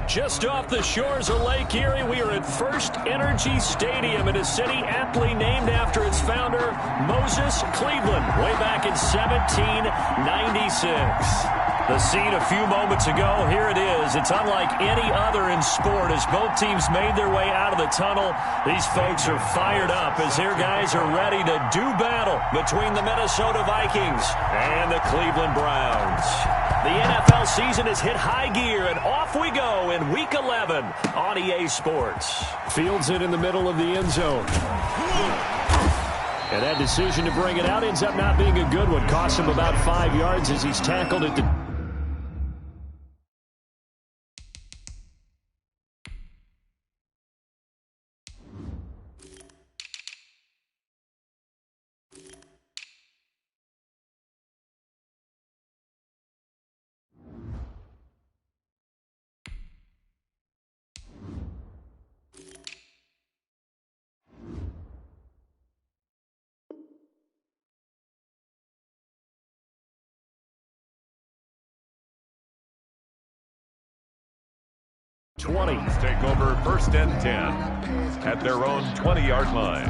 Just off the shores of Lake Erie, we are at First Energy Stadium in a city aptly named after its founder, Moses Cleveland, way back in 1796. The scene a few moments ago, here it is. It's unlike any other in sport as both teams made their way out of the tunnel. These folks are fired up as their guys are ready to do battle between the Minnesota Vikings and the Cleveland Browns. The NFL season has hit high gear, and off we go in Week 11 on EA Sports. Fields it in the middle of the end zone. And that decision to bring it out ends up not being a good one. Cost him about 5 yards as he's tackled at the... Take over first and 10 at their own 20-yard line.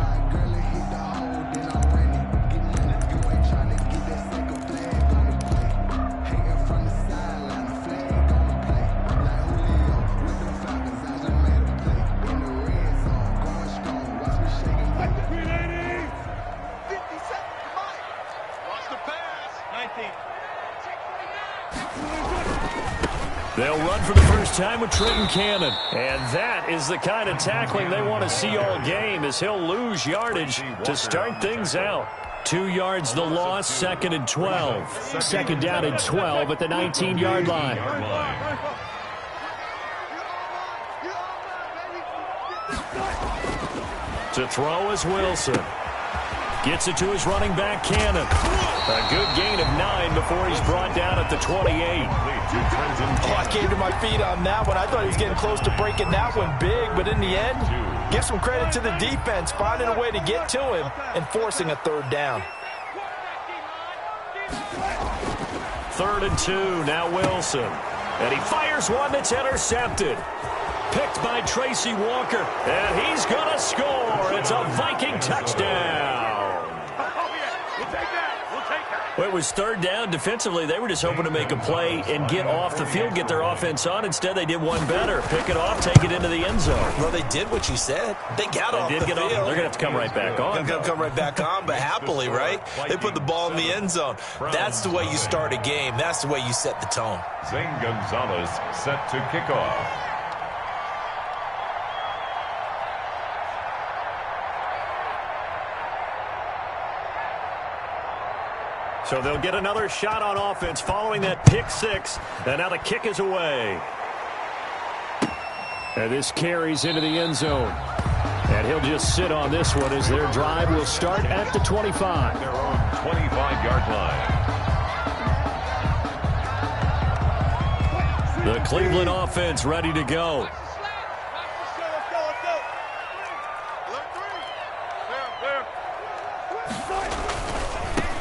They'll run for the first time with Trenton Cannon. And that is the kind of tackling they want to see all game as he'll lose yardage to start things out. 2 yards the loss, second and 12. Second down and 12 at the 19-yard line. To throw is Wilson. Gets it to his running back, Cannon. A good gain of 9 before he's brought down at the 28. I came to my feet on that one. I thought he was getting close to breaking that one big, but in the end, give some credit to the defense, finding a way to get to him and forcing a third down. 3rd and 2, now Wilson. And he fires one that's intercepted. Picked by Tracy Walker, and he's going to score. It's a Viking touchdown. Well, it was 3rd down. Defensively, they were just hoping to make a play and get off the field, get their offense on. Instead, they did one better. Pick it off, take it into the end zone. Well, they did what you said. They got off the field. They're going to have to come right back on. They're going to come right back on, but happily, right? They put the ball in the end zone. That's the way you start a game. That's the way you set the tone. Zane Gonzalez set to kick off. So they'll get another shot on offense following that pick 6. And now the kick is away. And this carries into the end zone. And he'll just sit on this one as their drive will start at the 25. Their own 25-yard line. The Cleveland offense ready to go.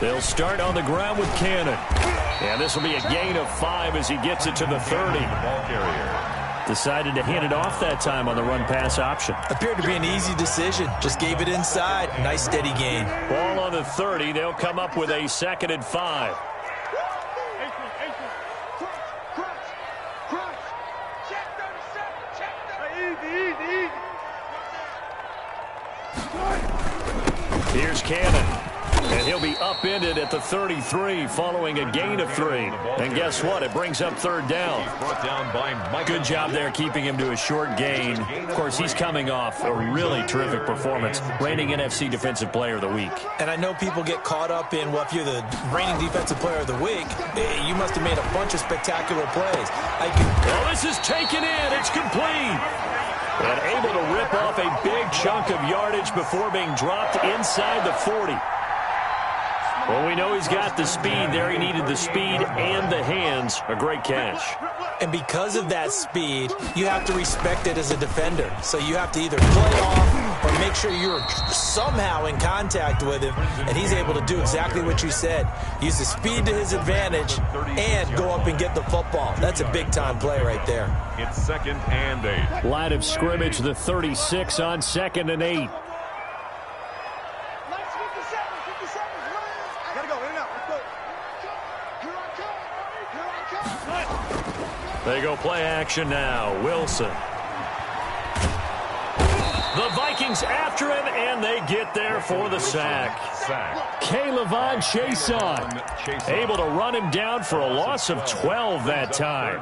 They'll start on the ground with Cannon. And this will be a gain of 5 as he gets it to the 30. Ball carrier. Decided to hand it off that time on the run-pass option. Appeared to be an easy decision. Just gave it inside. Nice, steady gain. Ball on the 30. They'll come up with a 2nd and 5. Here's Cannon. And he'll be upended at the 33 following a gain of 3. And guess what? It brings up 3rd down. Good job there keeping him to a short gain. Of course, he's coming off a really terrific performance, reigning NFC Defensive Player of the Week. And I know people get caught up in, well, if you're the reigning Defensive Player of the Week, you must have made a bunch of spectacular plays. Well, this is taken in. It's complete. And able to rip off a big chunk of yardage before being dropped inside the 40. Well, we know he's got the speed there. He needed the speed and the hands. A great catch. And because of that speed, you have to respect it as a defender. So you have to either play off or make sure you're somehow in contact with him, and he's able to do exactly what you said. Use the speed to his advantage and go up and get the football. That's a big-time play right there. It's 2nd and 8. Line of scrimmage, the 36 on 2nd and 8. They go play action now. Wilson. The Vikings after him, and they get there for the sack. K'Lavon Chaisson able to run him down for a loss of 12 that time.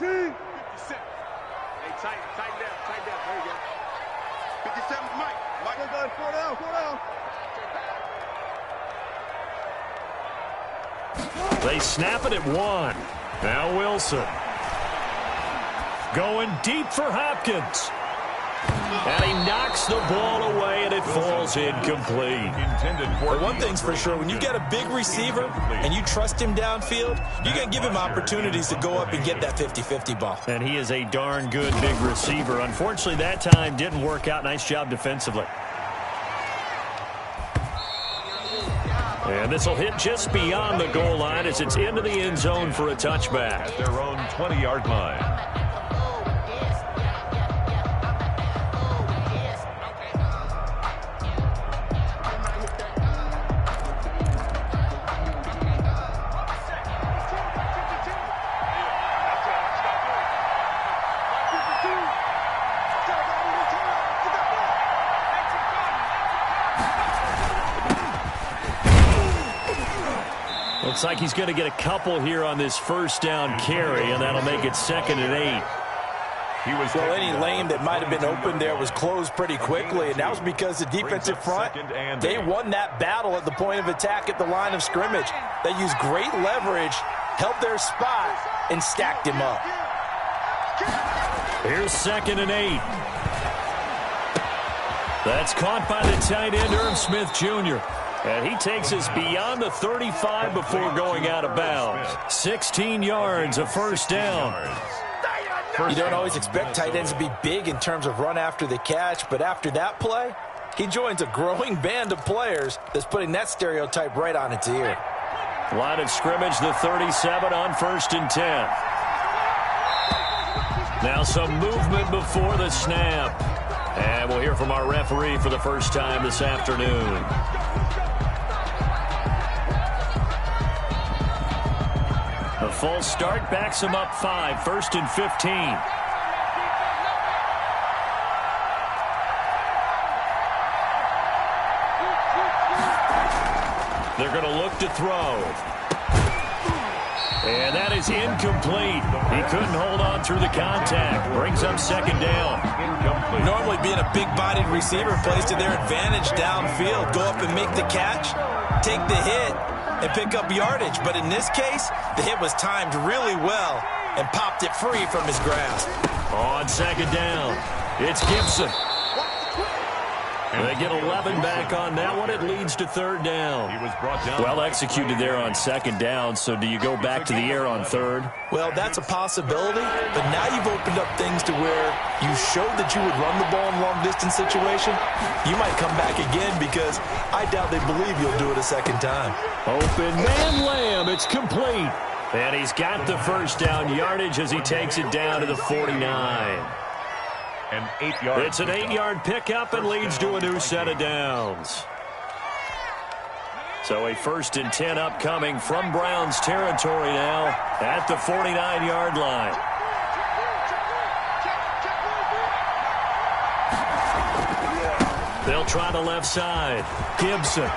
Hey, tighten down. There you go. 57, Mike. Mike, 4 down. They snap it at 1. Now Wilson. Going deep for Hopkins. And he knocks the ball away, and it falls incomplete. But one thing's for sure, when you get a big receiver and you trust him downfield, you're going to give him opportunities to go up and get that 50-50 ball. And he is a darn good big receiver. Unfortunately, that time didn't work out. Nice job defensively. And this will hit just beyond the goal line as it's into the end zone for a touchback. At their own 20-yard line. Looks like he's going to get a couple here on this first down carry, and that'll make it 2nd and 8. Well, any lane that might have been open there was closed pretty quickly, and that was because the defensive front, they won that battle at the point of attack at the line of scrimmage. They used great leverage, held their spot, and stacked him up. Here's 2nd and 8. That's caught by the tight end, Irv Smith Jr., and he takes us beyond the 35 before going out of bounds. 16 yards, a first down. You don't always expect tight ends to be big in terms of run after the catch, but after that play, he joins a growing band of players that's putting that stereotype right on its ear. Line of scrimmage, the 37 on 1st and 10. Now some movement before the snap. And we'll hear from our referee for the first time this afternoon. A false start backs him up 5, 1st and 15. They're going to look to throw. And that is incomplete. He couldn't hold on through the contact. Brings up 2nd down. Normally being a big-bodied receiver plays to their advantage downfield. Go up and make the catch, take the hit, and pick up yardage. But in this case, the hit was timed really well and popped it free from his grasp. On 2nd down, it's Gibson. They get 11 back on that one. It leads to 3rd down. He was brought down. Well executed there on 2nd down, so do you go back to the air on 3rd? Well, that's a possibility, but now you've opened up things to where you showed that you would run the ball in long-distance situation. You might come back again because I doubt they believe you'll do it a 2nd time. Open man Lamb, it's complete. And he's got the first down yardage as he takes it down to the 49. An 8-yard. It's an 8-yard pickup and leads to a new set of downs. So a 1st and 10 upcoming from Browns territory now at the 49-yard line. They'll try the left side. Gibson.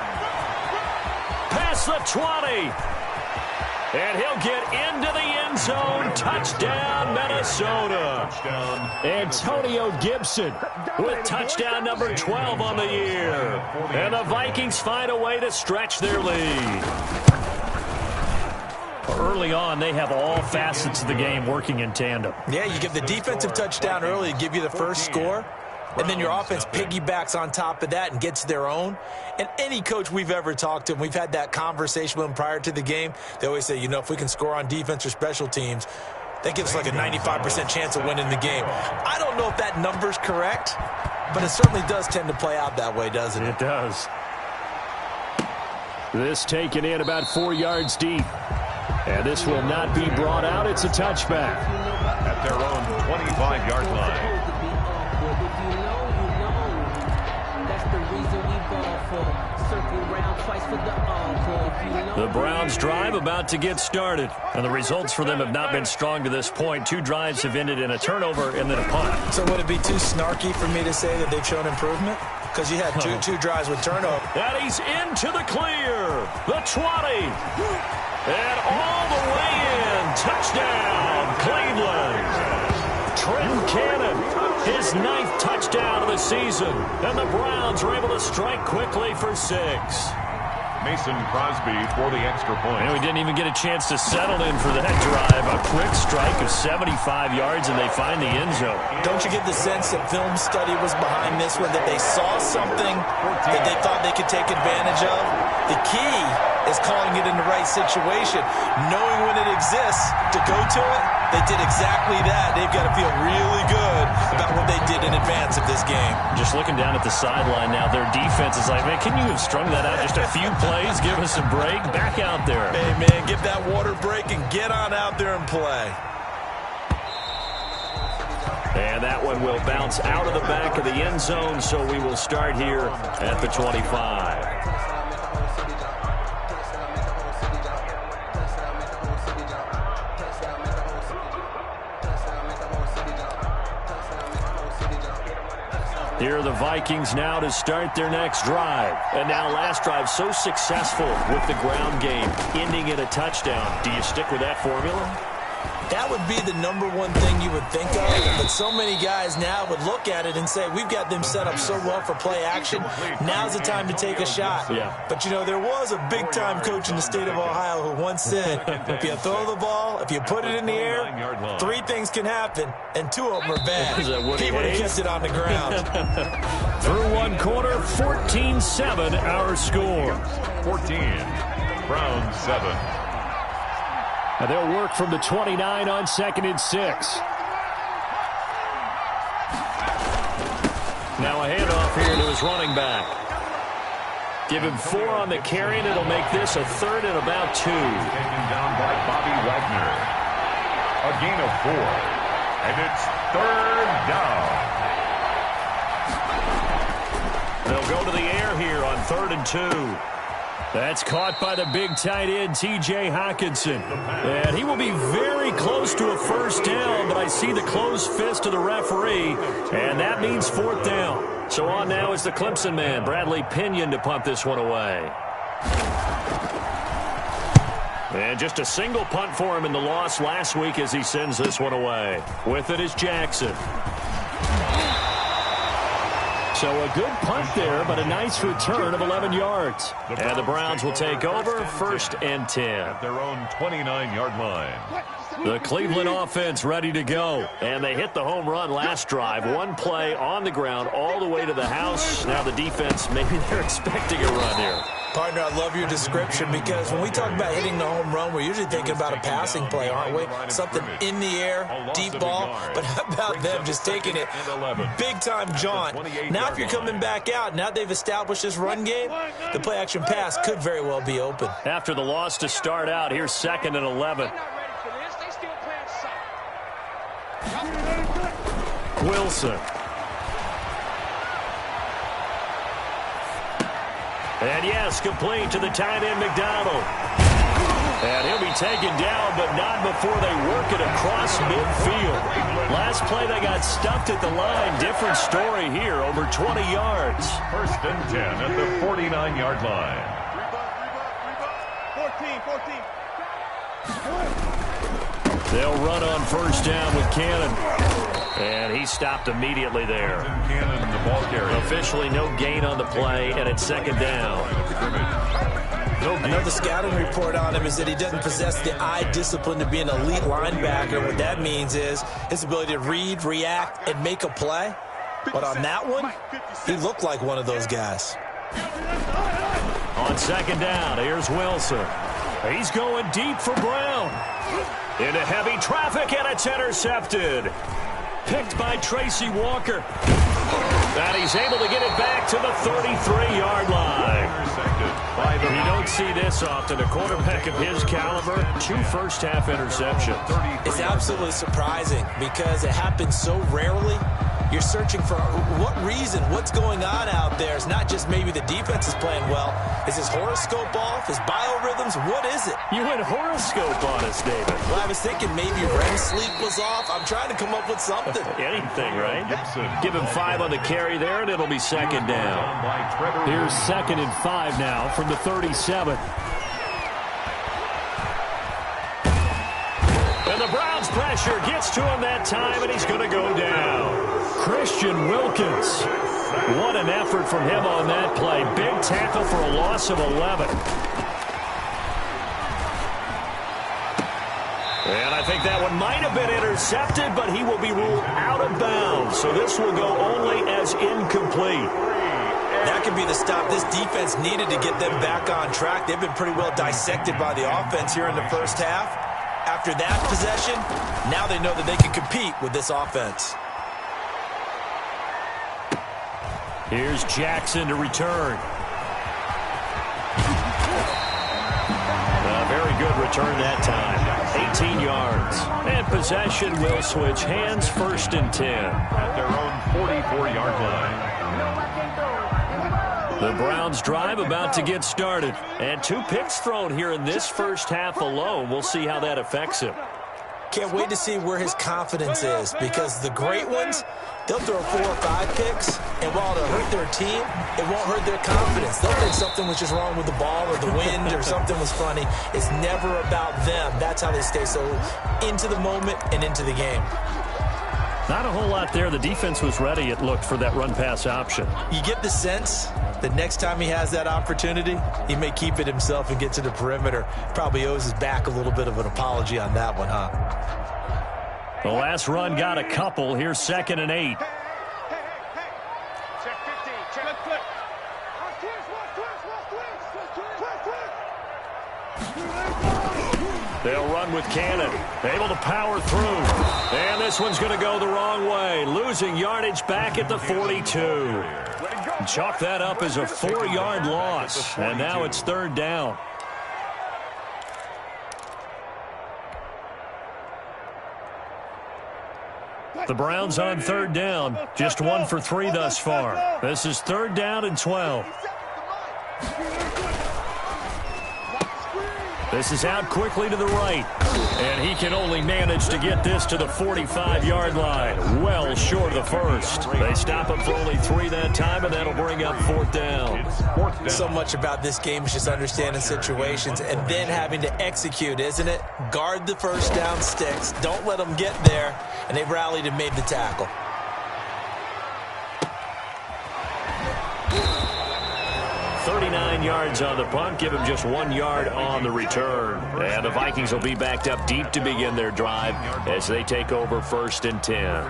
Past the 20. And he'll get into the end zone. Touchdown, Minnesota. Antonio Gibson with touchdown number 12 on the year. And the Vikings find a way to stretch their lead. Early on, they have all facets of the game working in tandem. Yeah, you give the defensive touchdown early to give you the first score, and then your offense piggybacks on top of that and gets their own. And any coach we've ever talked to, and we've had that conversation with them prior to the game, they always say, you know, if we can score on defense or special teams, that gives us like a 95% chance of winning the game. I don't know if that number's correct, but it certainly does tend to play out that way, doesn't it? It does. This taken in about 4 yards deep. And this will not be brought out. It's a touchback. At their own 25-yard line. The Browns drive about to get started. And the results for them have not been strong to this point. 2 drives have ended in a turnover and then a punt. So would it be too snarky for me to say that they've shown improvement? Because you had two drives with turnover. And he's into the clear. The 20. And all the way in. Touchdown, Cleveland. Trent Cannon, his 9th touchdown of the season. And the Browns are able to strike quickly for 6. Mason Crosby for the extra point. And we didn't even get a chance to settle in for that drive. A quick strike of 75 yards, and they find the end zone. Don't you get the sense that film study was behind this one, that they saw something that they thought they could take advantage of? The key is calling it in the right situation, knowing when it exists to go to it. They did exactly that. They've got to feel really good about what they did in advance of this game. Just looking down at the sideline now, their defense is like, man, can you have strung that out just a few plays? Give us a break. Back out there. Hey, man, get that water break and get on out there and play. And that one will bounce out of the back of the end zone, so we will start here at the 25. Here are the Vikings now to start their next drive. And now last drive so successful with the ground game, ending in a touchdown. Do you stick with that formula? That would be the number one thing you would think of, but so many guys now would look at it and say, we've got them set up so well for play action. Now's the time to take a shot. Yeah. But, you know, there was a big-time coach in the state of Ohio who once said, if you throw the ball, if you put it in the air, 3 things can happen, and 2 of them are bad. He would have kept it on the ground. Through one quarter, 14-7 our score. 14. Browns 7. And they'll work from the 29 on 2nd and 6. Now a handoff here to his running back. Give him 4 on the carry, and it'll make this a 3rd and about 2. Taken down by Bobby Wagner. A gain of 4. And it's 3rd down. They'll go to the air here on 3rd and 2. That's caught by the big tight end, T.J. Hockenson. And he will be very close to a first down, but I see the closed fist of the referee, and that means 4th down. So on now is the Clemson man, Bradley Pinion, to punt this one away. And just a single punt for him in the loss last week as he sends this one away. With it is Jackson. So a good punt there, but a nice return of 11 yards. And the Browns will take over 1st and 10. At their own 29-yard line. The Cleveland offense ready to go. And they hit the home run last drive. 1 play on the ground all the way to the house. Now the defense, maybe they're expecting a run here. Partner, I love your description because when we talk about hitting the home run, we're usually thinking about a passing play, aren't we? Something in the air, deep ball. But how about them just taking it big-time jaunt? Now if you're coming back out, now they've established this run game, the play-action pass could very well be open. After the loss to start out, here's 2nd and 11. Wilson. And yes, complete to the tight end, McDonald. And he'll be taken down, but not before they work it across midfield. Last play, they got stuffed at the line. Different story here, over 20 yards. 1st and 10 at the 49-yard line. 14. They'll run on first down with Cannon. And he stopped immediately there. Cannon, the ball carrier. Officially no gain on the play, and it's second down. I know the scouting report on him is that he doesn't possess the eye discipline to be an elite linebacker. What that means is his ability to read, react, and make a play. But on that one, he looked like one of those guys. On second down, here's Wilson. He's going deep for Brown. Into heavy traffic, and it's intercepted. Picked by Tracy Walker. And he's able to get it back to the 33-yard line. You don't see this often. A quarterback of his caliber, 2 first-half interceptions. It's absolutely surprising because it happens so rarely. You're searching for what reason, what's going on out there. It's not just maybe the defense is playing well. Is his horoscope off? His biorhythms? What is it? You went horoscope on us, David. Well, I was thinking maybe REM sleep was off. I'm trying to come up with something. Anything, right? Give him 5 on the carry there, and it'll be second down. Here's 2nd and 5 now from the 37. And the Browns pressure gets to him that time, and he's going to go down. Christian Wilkins. What an effort from him on that play. Big tackle for a loss of 11. And I think that one might have been intercepted, but he will be ruled out of bounds. So this will go only as incomplete. That could be the stop this defense needed to get them back on track. They've been pretty well dissected by the offense here in the first half. After that possession, now they know that they can compete with this offense. Here's Jackson to return. A very good return that time. 18 yards. And possession will switch hands, 1st and 10. At their own 44-yard line. The Browns drive about to get started. And 2 picks thrown here in this first half alone. We'll see how that affects him. Can't wait to see where his confidence is, because the great ones, they'll throw 4 or 5 picks, and while it'll hurt their team, it won't hurt their confidence. They'll think something was just wrong with the ball or the wind or something was funny. It's never about them. That's how they stay so into the moment and into the game. Not a whole lot there. The defense was ready, it looked, for that run-pass option. You get the sense that next time he has that opportunity, he may keep it himself and get to the perimeter. Probably owes his back a little bit of an apology on that one, huh? The last run got a couple. Here's 2nd and 8. Check 15. Check flip. They'll run with Cannon. Able to power through. And this one's going to go the wrong way. Losing yardage back at the 42. Chalk that up as a 4-yard loss. And now it's 3rd down. The Browns on 3rd down. Just 1 for 3 thus far. This is 3rd down and 12. This is out quickly to the right. And he can only manage to get this to the 45-yard line. Well short of the first. They stop him for only 3 that time, and that'll bring up 4th down. So much about this game is just understanding situations and then having to execute, isn't it? Guard the first down sticks. Don't let them get there. And they rallied and made the tackle. Yards on the punt, give him just 1 yard on the return. And the Vikings will be backed up deep to begin their drive as they take over 1st and 10.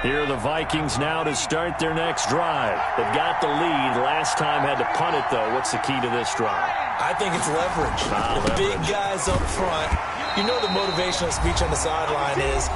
Here are the Vikings now to start their next drive. They've got the lead. Last time had to punt it, though. What's the key to this drive? I think it's leverage. The big guys up front. You know the motivational speech on the sideline is,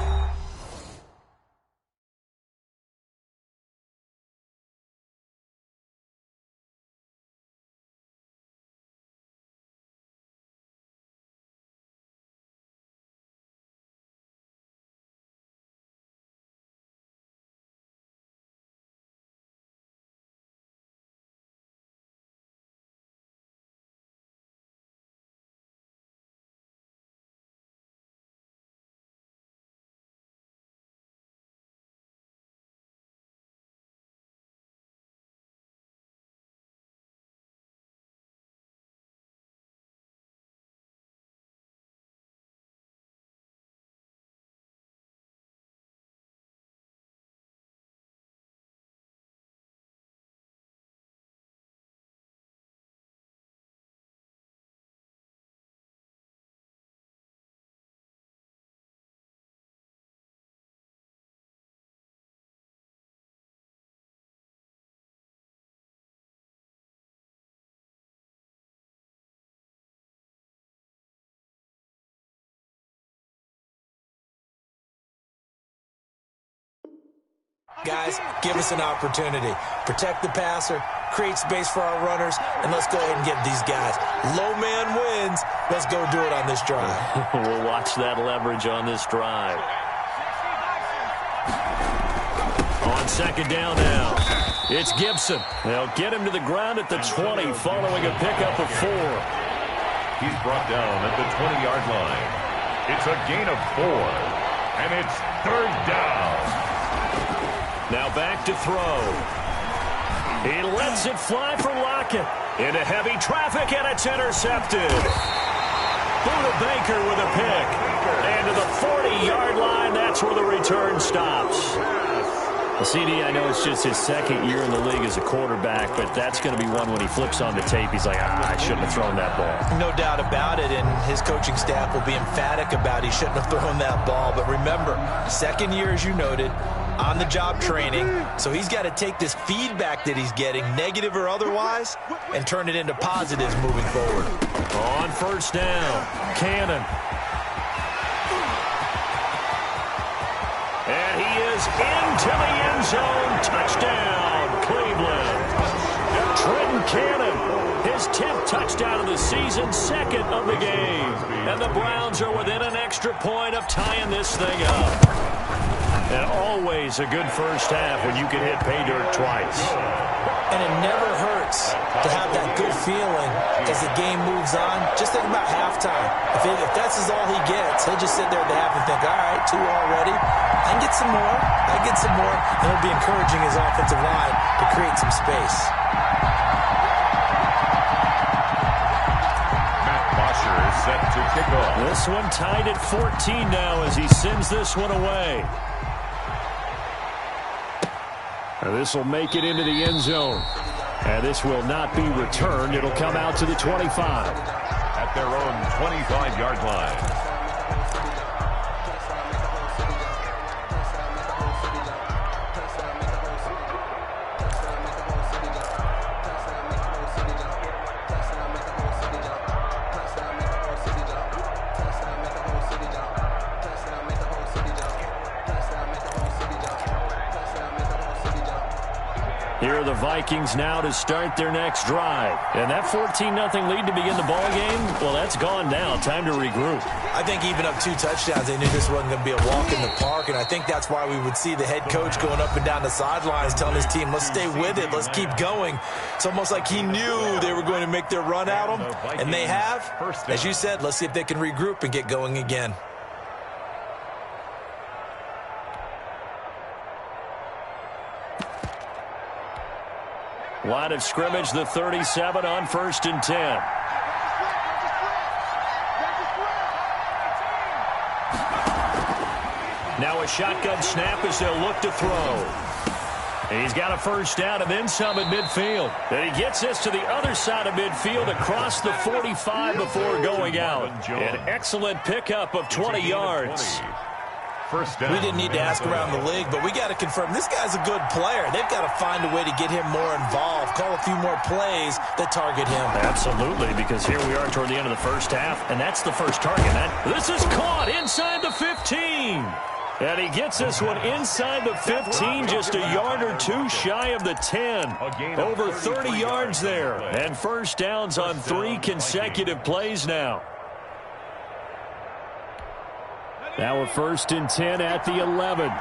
Guys, give us an opportunity. Protect the passer, create space for our runners, and let's go ahead and get these guys. Low man wins. Let's go do it on this drive. We'll watch that leverage on this drive. On second down now, it's Gibson. They'll get him to the ground at the 20 following a pickup of 4. He's brought down at the 20-yard line. It's a gain of 4, and it's third down. Now back to throw. He lets it fly for Lockett. Into heavy traffic, and it's intercepted. Buda Baker with a pick. And to the 40-yard line, that's where the return stops. Well, CD, I know it's just his second year in the league as a quarterback, but that's going to be one when he flips on the tape. He's like, I shouldn't have thrown that ball. No doubt about it, and his coaching staff will be emphatic about he shouldn't have thrown that ball. But remember, second year, as you noted, on-the-job training, so he's got to take this feedback that he's getting, negative or otherwise, and turn it into positives moving forward. On first down, Cannon. And he is into the end zone. Touchdown, Cleveland. Trenton Cannon, his 10th touchdown of the season, second of the game. And the Browns are within an extra point of tying this thing up. And always a good first half when you can hit pay dirt twice. And it never hurts to have that good feeling as the game moves on. Just think about halftime. If that's all he gets, he'll just sit there at the half and think, all right, 2 already. I can get some more. I get some more. And he'll be encouraging his offensive line to create some space. Matt Bosher is set to kick off. This one tied at 14 now as he sends this one away. This will make it into the end zone. And this will not be returned. It'll come out to the 25. At their own 25-yard line. Here are the Vikings now to start their next drive. And that 14-0 lead to begin the ball game, well, that's gone now. Time to regroup. I think even up 2 touchdowns, they knew this wasn't going to be a walk in the park, and I think that's why we would see the head coach going up and down the sidelines telling his team, let's stay with it, let's keep going. It's almost like he knew they were going to make their run at him, and they have. As you said, let's see if they can regroup and get going again. Line of scrimmage, the 37 on 1st and 10. Now a shotgun snap as they'll look to throw. And he's got a first down and then some at midfield. And he gets this to the other side of midfield across the 45 before going out. An excellent pickup of 20 yards. We didn't need to ask around the league, but we got to confirm this guy's a good player. They've got to find a way to get him more involved, call a few more plays that target him. Absolutely, because here we are toward the end of the first half, and that's the first target. This is caught inside the 15. And he gets this one inside the 15, just a yard or 2 shy of the 10. Over 30 yards there. And first downs on 3 consecutive plays now. Now a 1st and 10 at the 11.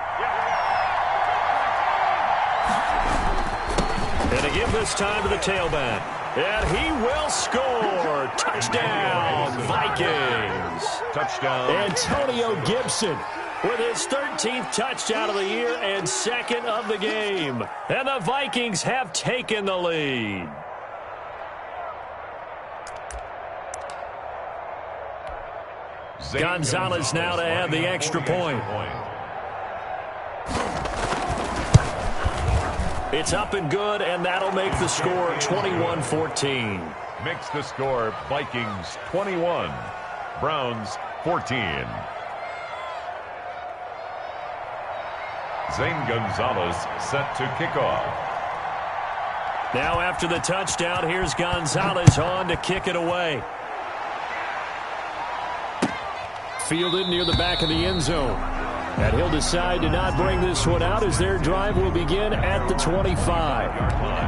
And to give this time to the tailback. And he will score. Touchdown, Vikings. Touchdown. Antonio Gibson with his 13th touchdown of the year and 2nd of the game. And the Vikings have taken the lead. Gonzalez now to add the extra point. It's up and good, and that'll make the score 21-14. Makes the score Vikings 21, Browns 14. Zane Gonzalez set to kick off. Now after the touchdown, here's Gonzalez on to kick it away. Fielded near the back of the end zone. And he'll decide to not bring this one out as their drive will begin at the 25.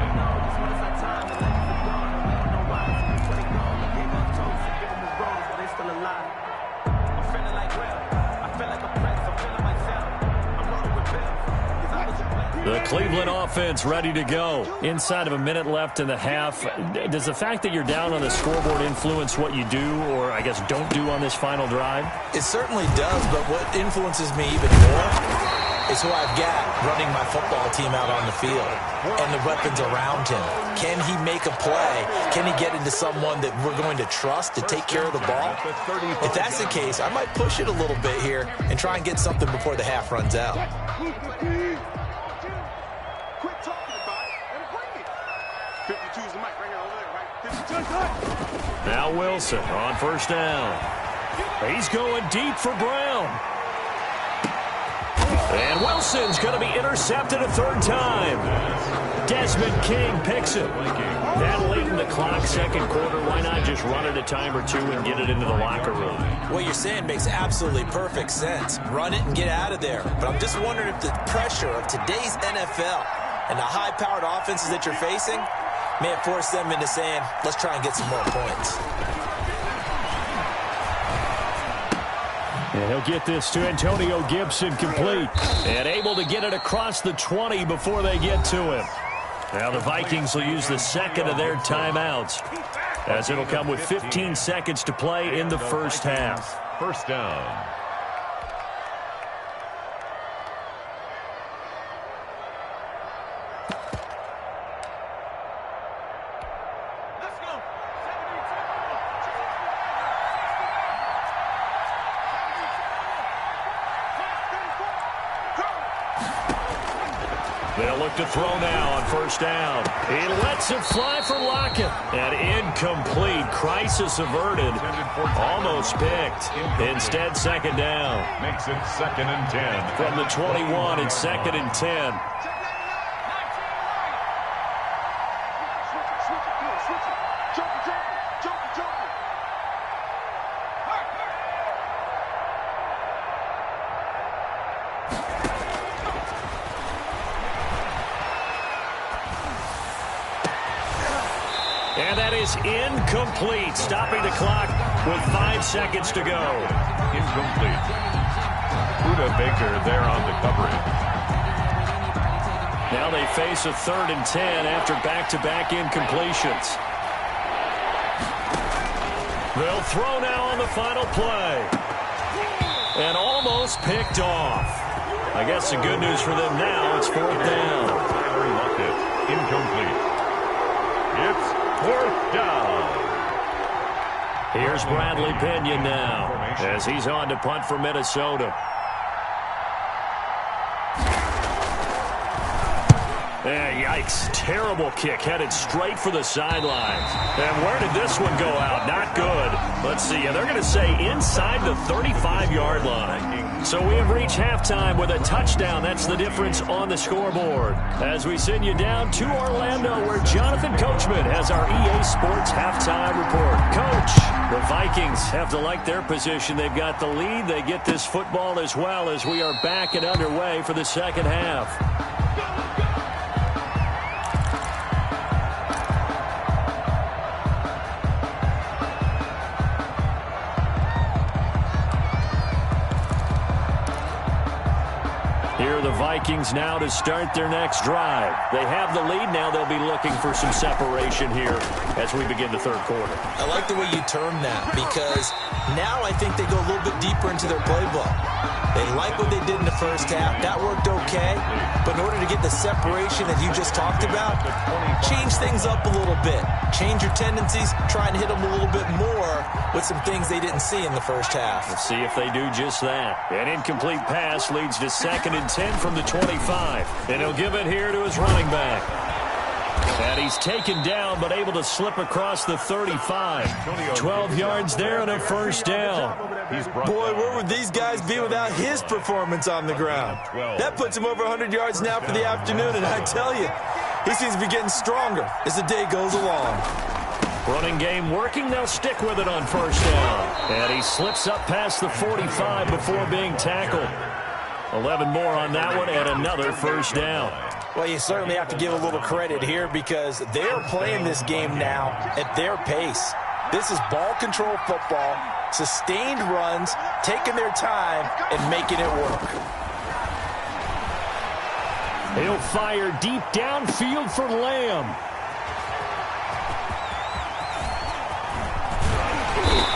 The Cleveland offense ready to go. Inside of a minute left in the half. Does the fact that you're down on the scoreboard influence what you do, or I guess don't do on this final drive? It certainly does, but what influences me even more is who I've got running my football team out on the field and the weapons around him. Can he make a play? Can he get into someone that we're going to trust to take care of the ball? If that's the case, I might push it a little bit here and try and get something before the half runs out. Now Wilson on first down. He's going deep for Brown. And Wilson's going to be intercepted a third time. Desmond King picks it. That late in the clock, second quarter, why not just run it a time or two and get it into the locker room? What you're saying makes absolutely perfect sense. Run it and get out of there. But I'm just wondering if the pressure of today's NFL and the high-powered offenses that you're facing may have forced them into saying, let's try and get some more points. And he'll get this to Antonio Gibson complete. And able to get it across the 20 before they get to him. Now the Vikings will use the second of their timeouts, as it'll come with 15 seconds to play in the first half. First down. They'll look to throw now on first down. He lets it fly for Lockett. And incomplete. Crisis averted. Almost picked. Instead, second down. Makes it 2nd and 10. From the 21, it's 2nd and 10. And that is incomplete, stopping the clock with 5 seconds to go. Incomplete. Buda Baker there on the coverage. Now they face a 3rd and 10 after back-to-back incompletions. They'll throw now on the final play. And almost picked off. I guess the good news for them now, it's 4th down. Tyler Lockett, incomplete. It's 4th down. Here's Bradley Pinion now as he's on to punt for Minnesota. Yikes. Terrible kick headed straight for the sidelines. And where did this one go out? Not good. Let's see. They're going to say inside the 35-yard line. So we have reached halftime with a touchdown. That's the difference on the scoreboard. As we send you down to Orlando, where Jonathan Coachman has our EA Sports halftime report. Coach, the Vikings have to like their position. They've got the lead. They get this football as well as we are back and underway for the second half. Here are the Vikings now to start their next drive. They have the lead. Now they'll be looking for some separation here as we begin the third quarter. I like the way you term that, because now I think they go a little bit deeper into their playbook. They like what they did in the first half. That worked okay. But in order to get the separation that you just talked about, change things up a little bit. Change your tendencies. Try and hit them a little bit more with some things they didn't see in the first half. Let's see if they do just that. An incomplete pass leads to 2nd and 10 from the 25. And he'll give it here to his running back. And he's taken down, but able to slip across the 35. 12 yards there and a first down. Boy, where would these guys be without his performance on the ground? That puts him over 100 yards now for the afternoon, and I tell you, he seems to be getting stronger as the day goes along. Running game working. They'll stick with it on first down. And he slips up past the 45 before being tackled. 11 more on that one and another first down. Well, you certainly have to give a little credit here because they're playing this game now at their pace. This is ball control football, sustained runs, taking their time and making it work. He'll fire deep downfield for Lamb.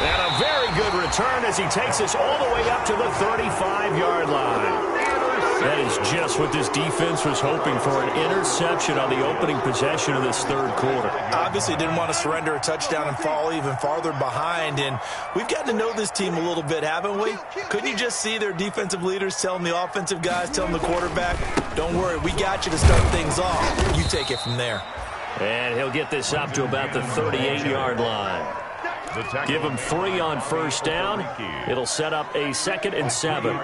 And a very good return as he takes us all the way up to the 35-yard line. That is just what this defense was hoping for, an interception on the opening possession of this third quarter. Obviously didn't want to surrender a touchdown and fall even farther behind, and we've gotten to know this team a little bit, haven't we? Couldn't you just see their defensive leaders telling the offensive guys, telling the quarterback, don't worry, we got you to start things off. You take it from there. And he'll get this up to about the 38-yard line. Give him 3 on first down. It'll set up a 2nd and 7.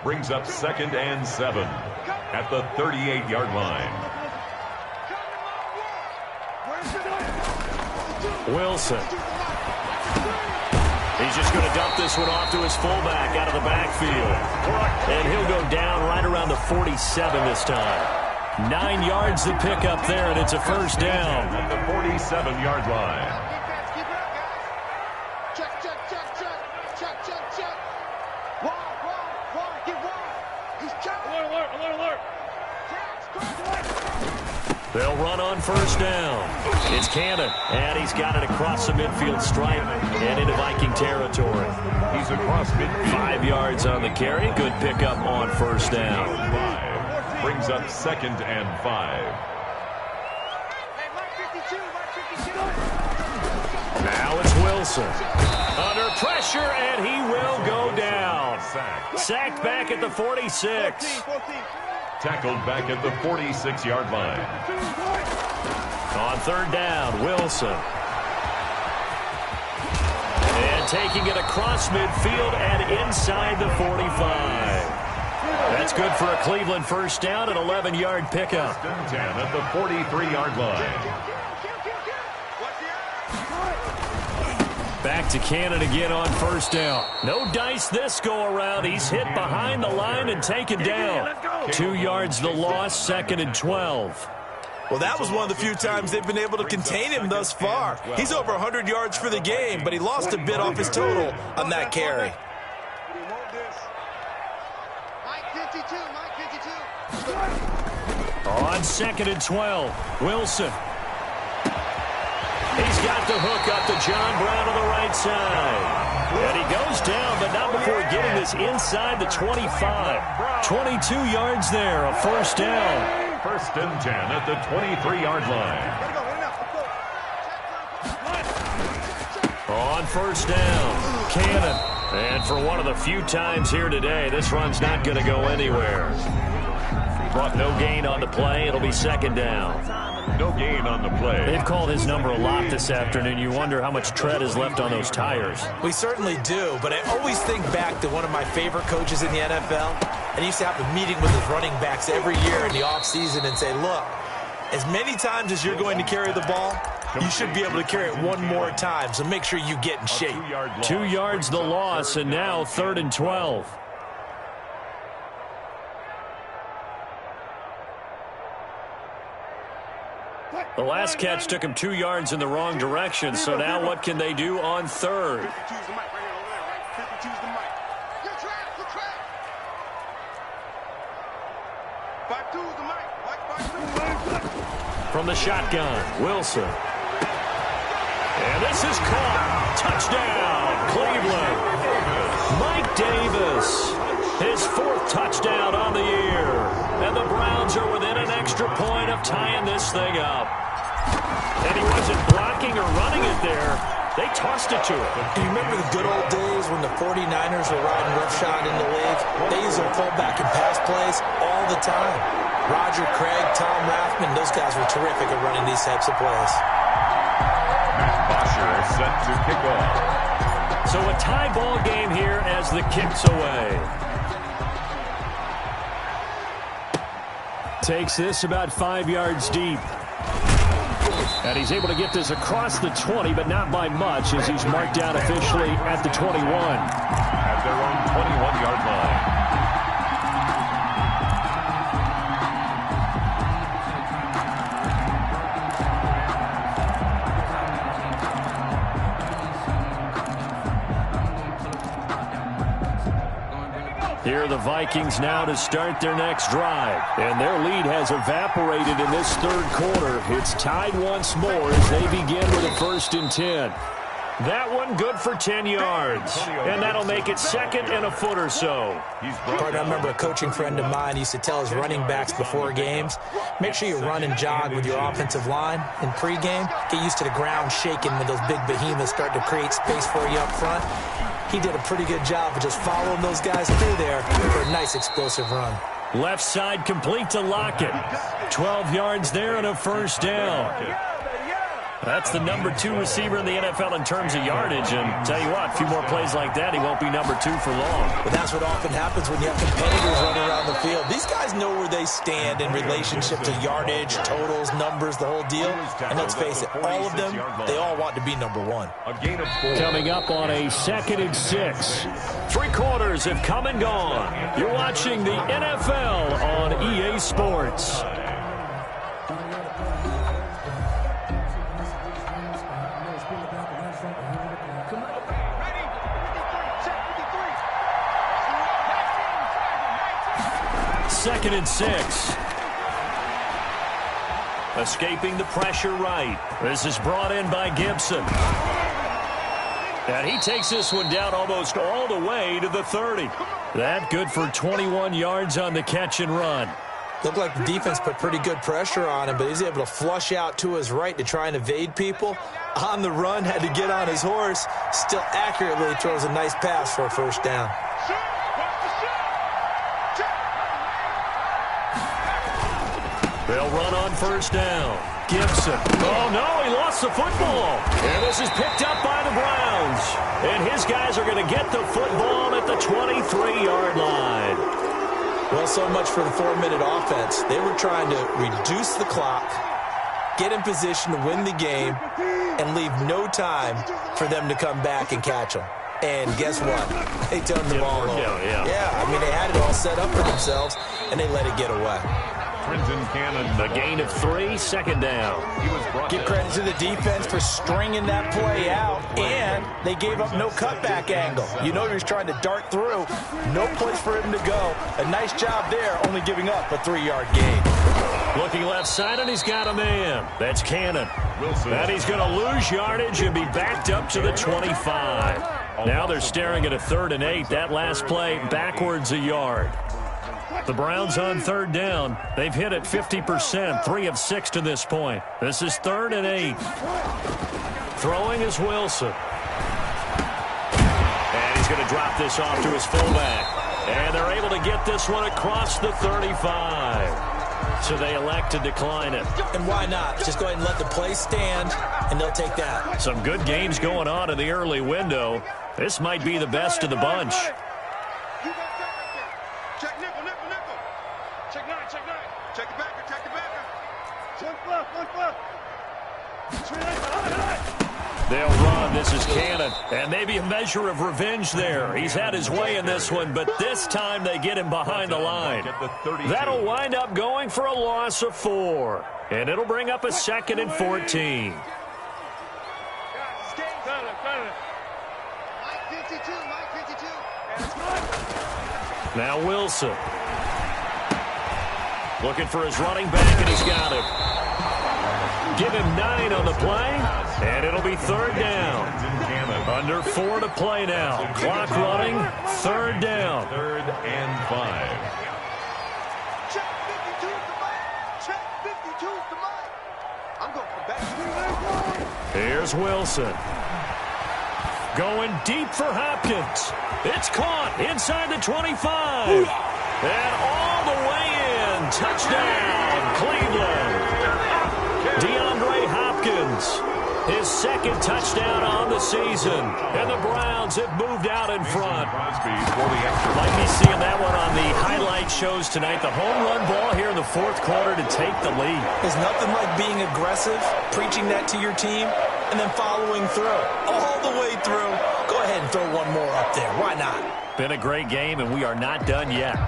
Brings up 2nd and 7 at the 38-yard line. Wilson. He's just going to dump this one off to his fullback out of the backfield. And he'll go down right around the 47 this time. 9 yards to pick up there, and it's a first down. At the 47-yard line. They'll run on first down. It's Cannon, and he's got it across the midfield stripe and into Viking territory. He's across midfield. 5 yards on the carry. Good pickup on first down. 5. Brings up 2nd and 5. Now it's Wilson. Under pressure, and he will go down. Sacked back at the 46. Tackled back at the 46-yard line. On third down, Wilson. And taking it across midfield and inside the 45. That's good for a Cleveland first down, an 11-yard pickup. 10 at the 43-yard line. Back to Cannon again on first down. No dice this go-around. He's hit behind the line and taken down. 2 yards the loss, 2nd and 12. Well, that was one of the few times they've been able to contain him thus far. He's over 100 yards for the game, but he lost a bit off his total on that carry. On 2nd and 12, Wilson. He's got the hook up to John Brown on the right side. And he goes down, but not before getting this inside the 25. 22 yards there, a first down. 1st and 10 at the 23-yard line. On first down, Cannon. And for one of the few times here today, this run's not going to go anywhere. Brought no gain on the play. It'll be 2nd down. No gain on the play. They've called his number a lot this afternoon. You wonder how much tread is left on those tires. We certainly do, but I always think back to one of my favorite coaches in the NFL. And he used to have a meeting with his running backs every year in the offseason and say, look, as many times as you're going to carry the ball, you should be able to carry it one more time, so make sure you get in shape. 2 yards the loss, and now 3rd and 12. The last catch took him 2 yards in the wrong direction, so now what can they do on 3rd? From the shotgun, Wilson. And this is caught. Touchdown, Cleveland. Mike Davis, his 4th touchdown on the year. And the Browns are within an extra point of tying this thing up. And he wasn't blocking or running it there. They tossed it to him. Do you remember the good old days when the 49ers were riding roughshod in the league? They used their fullback and pass plays all the time. Roger Craig, Tom Rathman, those guys were terrific at running these types of plays. Matt Bosher is set to kick off. So a tie ball game here as the kick's away. Takes this about 5 yards deep. And he's able to get this across the 20, but not by much, as he's marked down officially at the 21. At their own 21-yard line. Here are the Vikings now to start their next drive. And their lead has evaporated in this third quarter. It's tied once more as they begin with a 1st and 10. That one good for 10 yards. And that'll make it 2nd and a foot or so. Partner, I remember a coaching friend of mine used to tell his running backs before games, make sure you run and jog with your offensive line in pregame. Get used to the ground shaking when those big behemoths start to create space for you up front. He did a pretty good job of just following those guys through there for a nice explosive run. Left side complete to Lockett. 12 yards there and a 1st down. That's the number 2 receiver in the NFL in terms of yardage. And tell you what, a few more plays like that, he won't be number 2 for long. But that's what often happens when you have competitors running around the field. These guys know where they stand in relationship to yardage, totals, numbers, the whole deal. And let's face it, all of them, they all want to be number 1. Coming up on a 2nd and 6. 3 quarters have come and gone. You're watching the NFL on EA Sports. Second and 6. Escaping the pressure right. This is brought in by Gibson. And he takes this one down almost all the way to the 30. That good for 21 yards on the catch and run. Looked like the defense put pretty good pressure on him, but he's able to flush out to his right to try and evade people. On the run, had to get on his horse. Still accurately throws a nice pass for a 1st down. They'll run on 1st down. Gibson. Oh, no, he lost the football. And this is picked up by the Browns. And his guys are going to get the football at the 23-yard line. Well, so much for the 4-minute offense. They were trying to reduce the clock, get in position to win the game, and leave no time for them to come back and catch them. And guess what? They turned the ball over. Yeah, I mean, they had it all set up for themselves, and they let it get away. A gain of 3, 2nd down. Give credit to the defense for stringing that play out, and they gave up no cutback angle. You know he was trying to dart through. No place for him to go. A nice job there, only giving up a 3-yard gain. Looking left side, and he's got a man. That's Cannon. And he's going to lose yardage and be backed up to the 25. Now they're staring at a 3rd and 8. That last play backwards a yard. The Browns on 3rd down. They've hit it 50%, 3 of 6 to this point. This is 3rd and 8. Throwing is Wilson. And he's going to drop this off to his fullback. And they're able to get this one across the 35. So they elect to decline it. And why not? Just go ahead and let the play stand, and they'll take that. Some good games going on in the early window. This might be the best of the bunch. Check nickel, nickel, nickel. Check 9, check 9. Check the backer, check the backer. One fluff. They'll run. This is Cannon. And maybe a measure of revenge there. He's had his way in this one, but this time they get him behind the line. That'll wind up going for a loss of 4. And it'll bring up a 2nd and 14. Now Wilson. Looking for his running back, and he's got him. Give him 9 on the play, and it'll be 3rd down. Under 4 to play now. Clock running, 3rd down. 3rd and 5. Check 52 is the mic. Check 52 is the mic. I'm going for back. Here's Wilson. Going deep for Hopkins. It's caught inside the 25. And all the way in. Touchdown, Cleveland. DeAndre Hopkins, his 2nd touchdown on the season. And the Browns have moved out in front. Might be seeing that one on the highlight shows tonight. The home run ball here in the 4th quarter to take the lead. There's nothing like being aggressive, preaching that to your team, and then following through. All the way through. Go ahead and throw one more up there. Why not? Been a great game, and we are not done yet.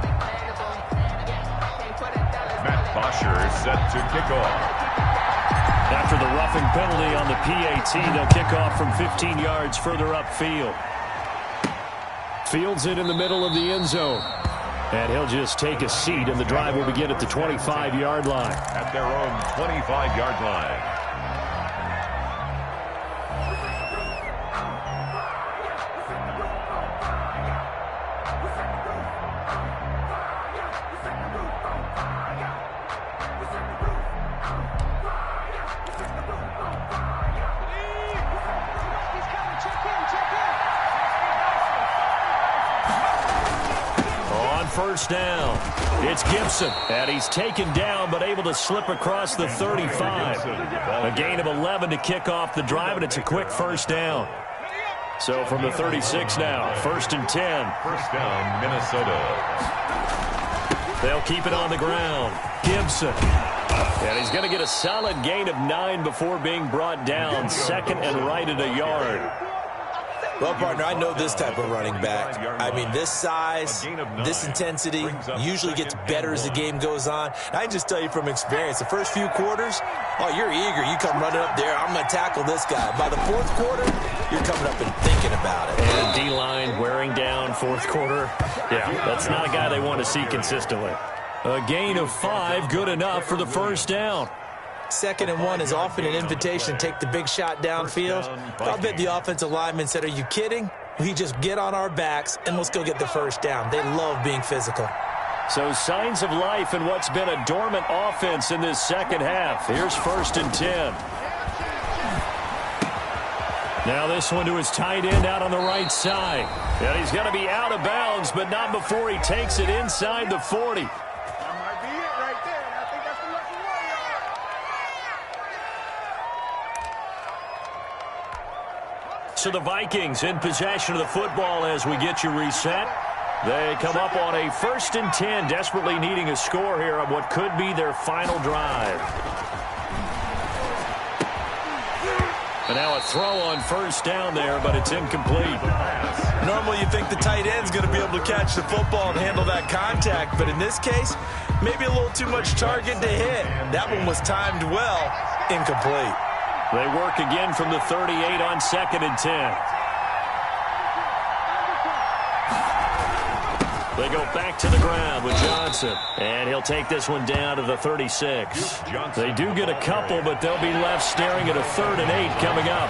Matt Bosher is set to kick off. After the roughing penalty on the PAT, they'll kick off from 15 yards further upfield. Fields it in the middle of the end zone. And he'll just take a seat, and the drive will begin at the 25-yard line. At their own 25-yard line. First down. It's Gibson, and he's taken down but able to slip across the 35. A gain of 11 to kick off the drive, and it's a quick first down. So from the 36 now, 1st and 10. First down, Minnesota. They'll keep it on the ground. Gibson. And he's going to get a solid gain of 9 before being brought down. 2nd and right at a yard. Well, partner, I know this type of running back. I mean, this size, this intensity usually gets better as the game goes on. And I can just tell you from experience, the first few quarters, oh, you're eager. You come running up there, I'm going to tackle this guy. By the 4th quarter, you're coming up and thinking about it. And D-line wearing down 4th quarter. Yeah, that's not a guy they want to see consistently. A gain of 5, good enough for the first down. 2nd and 1 is often an invitation to take the big shot downfield. I'll bet the offensive lineman said, are you kidding? We just get on our backs and let's go get the first down. They love being physical. So signs of life in what's been a dormant offense in this second half. Here's 1st and 10. Now this one to his tight end out on the right side. And he's going to be out of bounds, but not before he takes it inside the 40. So the Vikings in possession of the football as we get you reset. They come up on a 1st and 10, desperately needing a score here on what could be their final drive. And now a throw on 1st down there, but it's incomplete. Normally you think the tight end's going to be able to catch the football and handle that contact, but in this case, maybe a little too much target to hit. That one was timed well, incomplete. They work again from the 38 on 2nd and 10. They go back to the ground with Johnson. And he'll take this one down to the 36. They do get a couple, but they'll be left staring at a 3rd and 8 coming up.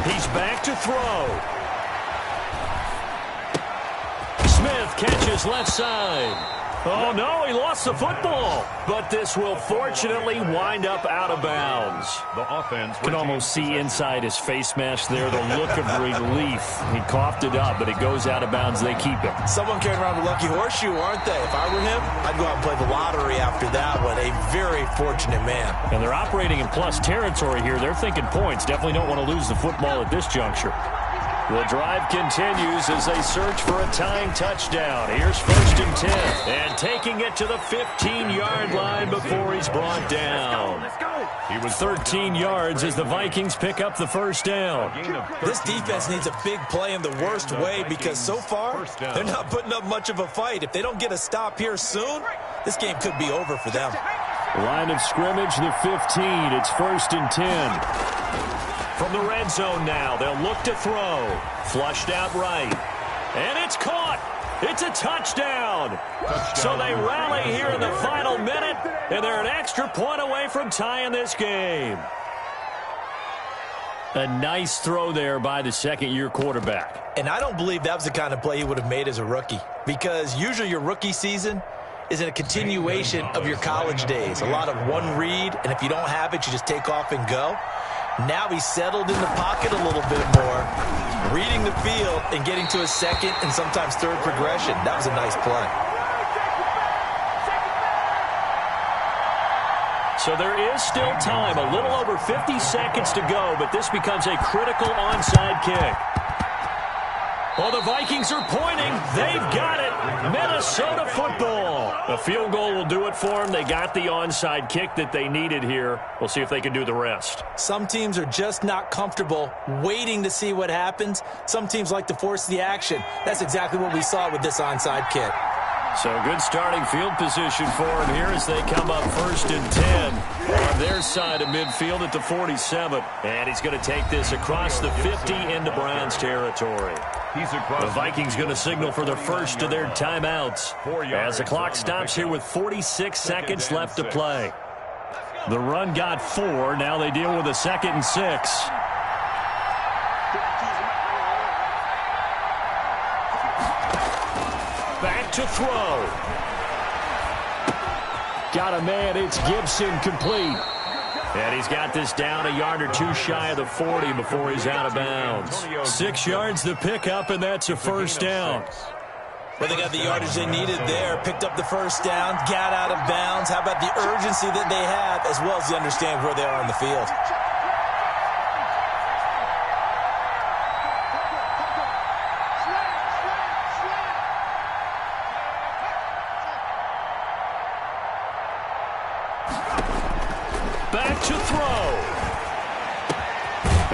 He's back to throw. Smith catches left side. Oh, no, he lost the football. But this will fortunately wind up out of bounds. The offense can almost see inside his face mask there the look of relief. He coughed it up, but it goes out of bounds. They keep it. Someone carrying around a lucky horseshoe, aren't they? If I were him, I'd go out and play the lottery after that one. A very fortunate man. And they're operating in plus territory here. They're thinking points. Definitely don't want to lose the football at this juncture. The drive continues as they search for a tying touchdown. Here's 1st and 10. And taking it to the 15-yard line before he's brought down. He was 13 yards as the Vikings pick up the 1st down. This defense needs a big play in the worst way because so far, they're not putting up much of a fight. If they don't get a stop here soon, this game could be over for them. Line of scrimmage, the 15. It's 1st and 10. From the red zone now, they'll look to throw. Flushed out right. And it's caught. It's a touchdown. So they rally here in the final minute, and they're an extra point away from tying this game. A nice throw there by the second-year quarterback. And I don't believe that was the kind of play he would have made as a rookie, because usually your rookie season is in a continuation of your college days. A lot of one read, and if you don't have it, you just take off and go. Now he's settled in the pocket a little bit more, reading the field and getting to a 2nd and sometimes 3rd progression. That was a nice play. So there is still time, a little over 50 seconds to go, but this becomes a critical onside kick. Well, the Vikings are pointing. They've got it. Minnesota football. A field goal will do it for them. They got the onside kick that they needed here. We'll see if they can do the rest. Some teams are just not comfortable waiting to see what happens. Some teams like to force the action. That's exactly what we saw with this onside kick. So good starting field position for him here as they come up 1st and 10 on their side of midfield at the 47. And he's going to take this across the 50 into Browns territory. He's across. The Vikings going to signal for the first of their timeouts as the clock stops here with 46 seconds left to play. The run got 4. Now they deal with a 2nd and 6. Back to throw. Got a man. It's Gibson, complete. And he's got this down a yard or 2 shy of the 40 before he's out of bounds. 6 yards to pick up, and that's a first down. Well, they got the yardage they needed there, picked up the first down, got out of bounds. How about the urgency that they have, as well as they understand where they are on the field? Back to throw.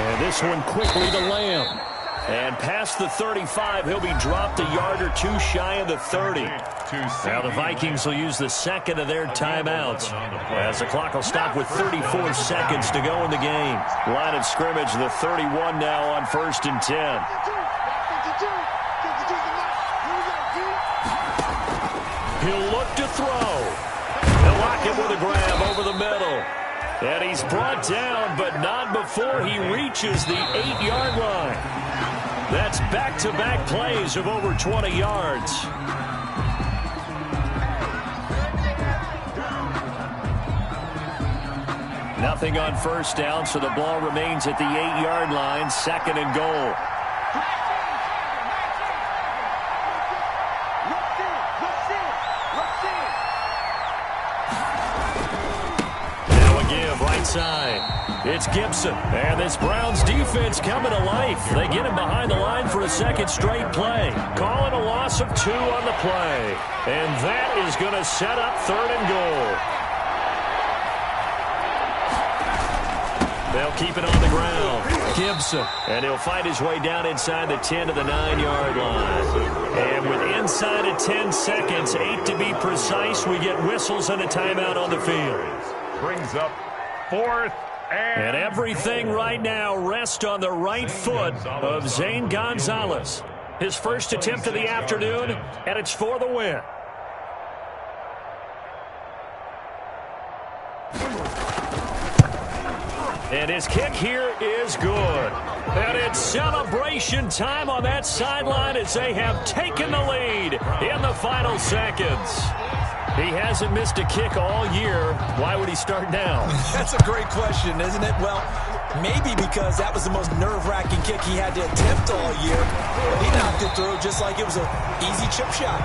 And this one quickly to Lamb. And past the 35, he'll be dropped a yard or 2 shy of the 30. Now the Vikings will use the second of their timeouts, as the clock will stop with 34 seconds to go in the game. Line of scrimmage, the 31 now on 1st and 10. He'll look to throw. They'll lock him with a grab over the middle. And he's brought down, but not before he reaches the 8-yard line. That's back-to-back plays of over 20 yards. Nothing on first down, so the ball remains at the 8-yard line, 2nd and goal. Side. It's Gibson, and this Browns defense coming to life. They get him behind the line for a 2nd straight play. Calling a loss of 2 on the play. And that is going to set up 3rd and goal. They'll keep it on the ground. Gibson, and he'll find his way down inside the 10 to the 9-yard line. And with inside of 10 seconds, 8 to be precise, we get whistles and a timeout on the field. Brings up 4th and everything right now rests on the right foot of Zane Gonzalez. His first attempt of the afternoon, and it's for the win. And his kick here is good. And it's celebration time on that sideline as they have taken the lead in the final seconds. He hasn't missed a kick all year. Why would he start now? That's a great question, isn't it? Well, maybe because that was the most nerve-wracking kick he had to attempt all year. But he knocked it through just like it was an easy chip shot.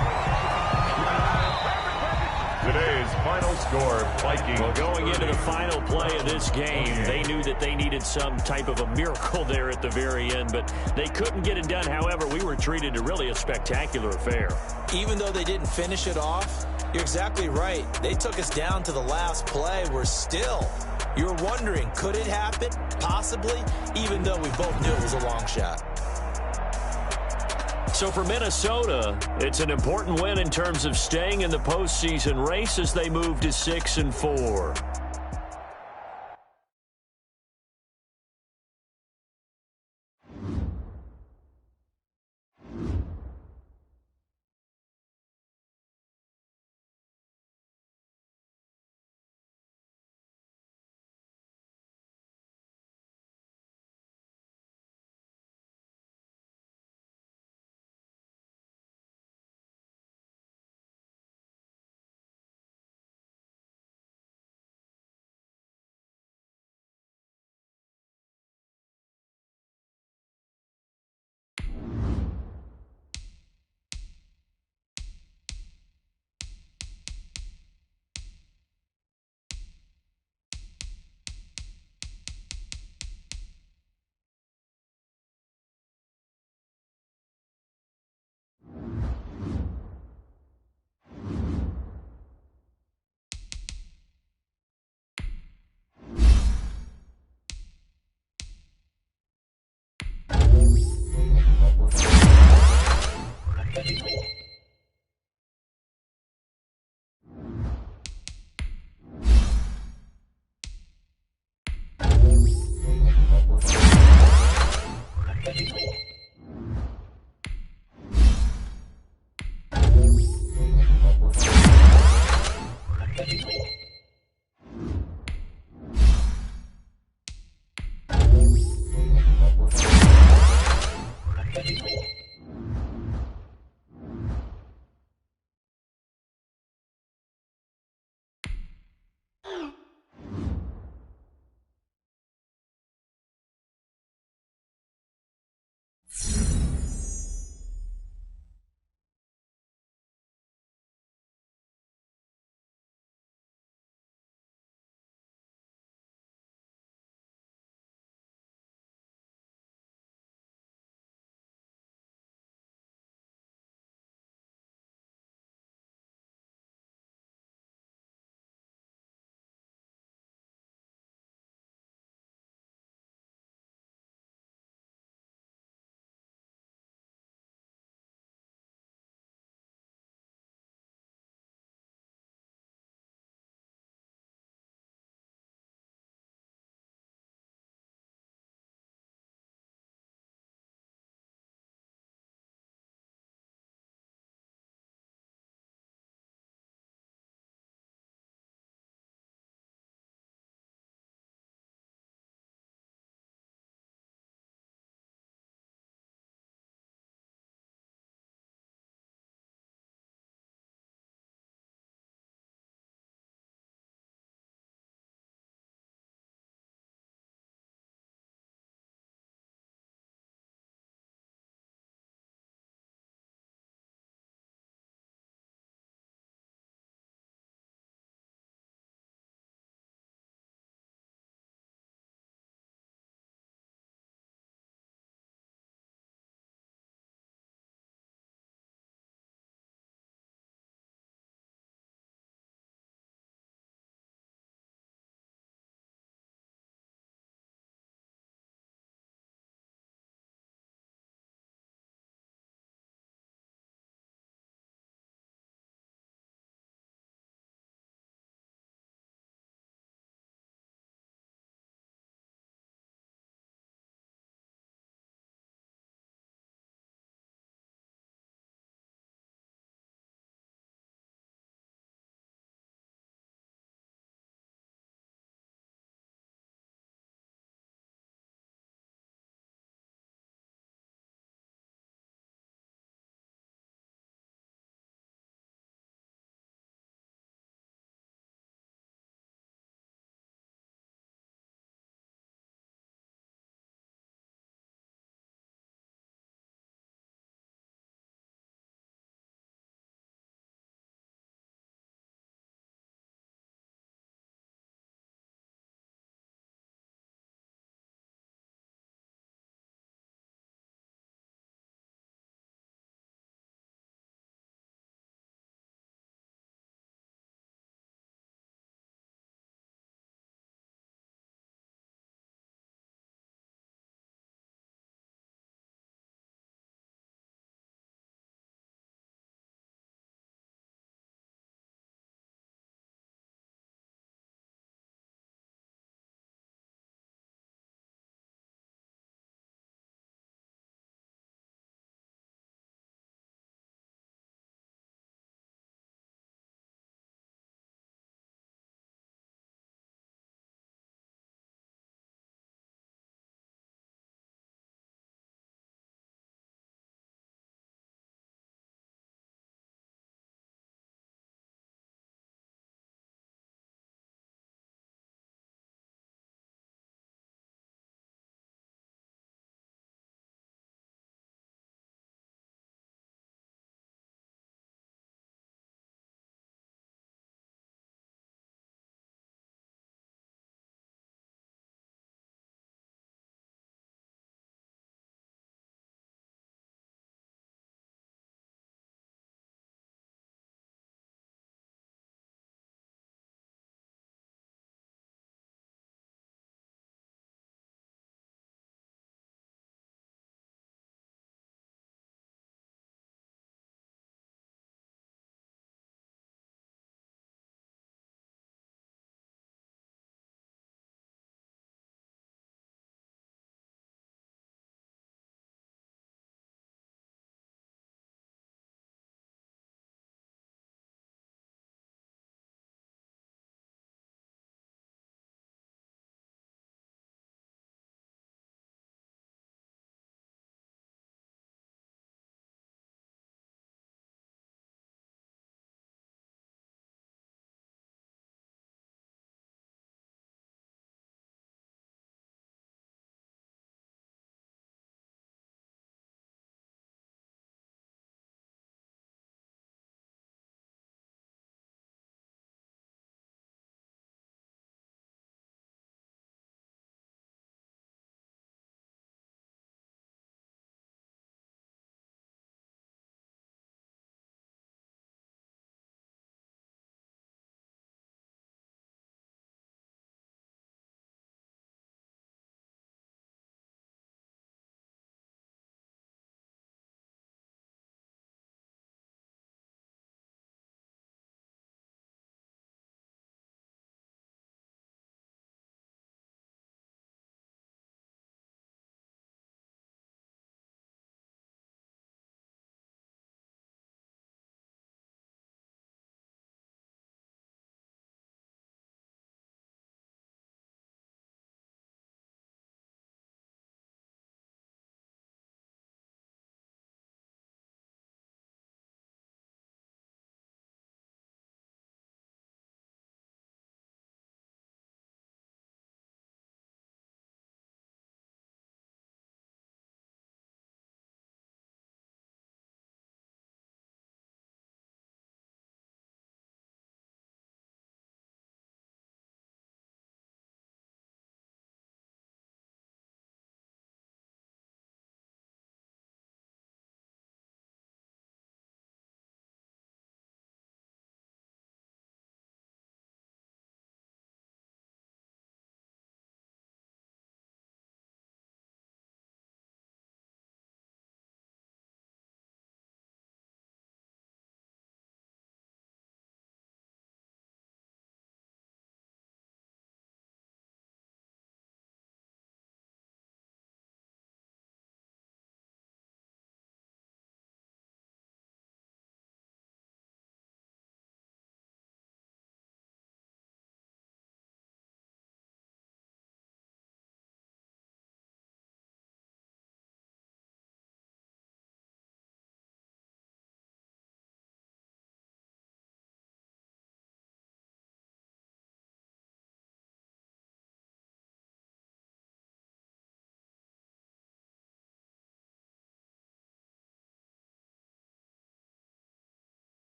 Today's final score, Vikings. Well, going into the final play of this game, they knew that they needed some type of a miracle there at the very end, but they couldn't get it done. However, we were treated to really a spectacular affair. Even though they didn't finish it off, you're exactly right. They took us down to the last play. We're still, you were wondering, could it happen? Possibly, even though we both knew it was a long shot. So for Minnesota, it's an important win in terms of staying in the postseason race as they move to 6-4.